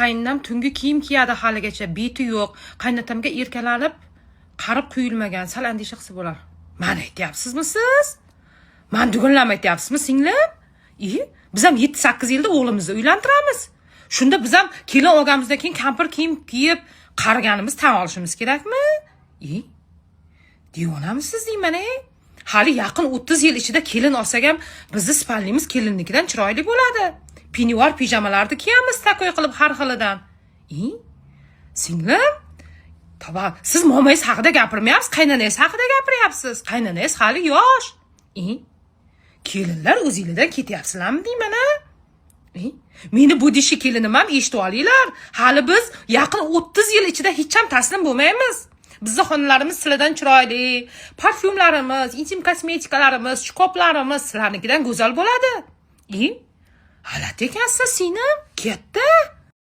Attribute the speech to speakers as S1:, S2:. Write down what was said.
S1: qaynam tungi kiyim kiyadi haligacha, beti yo'q. Qaynatamga erkalanib, qarib quyilmagan, sal andisha qilsa bo'lar. Mana aytyapsizmi siz? Men dugunlam aytyapsizmi, singlim? Biz ham 7-8 yilda o'g'limizni uylantiramiz. Shunda biz ham kelin olganimizdan keyin kampir kiyim kiyib, qariganimiz tan olishimiz kerakmi? Devonamisiz deyman, Hali yaqin 30 yil ichida kelin olsak ham, bizni spalnimiz kelinnikidan chiroyli bo'ladi. Pinivar pijamalarni kiyamiz takoy qilib har xilidan. Singlim, toba, siz momangiz haqida gapirmayapsiz, qaynanangiz haqida gapiryapsiz. Qaynanangiz hali yosh. Kelinlar o'zingizdan ketyapsizlarmi deyman, Meni bu dishi kelinim ham eshitib olinglar. Hali biz yaqin 30 yil ichida hech ham taslim bo'lmaymiz. Bizning xonalarimiz sizlardan chiroyli, parfyumlarimiz, intim kosmetikalarimiz, shkoplarimiz sizlarnikidan go'zal bo'ladi. G'alati ekansiz, singlim, ketdi.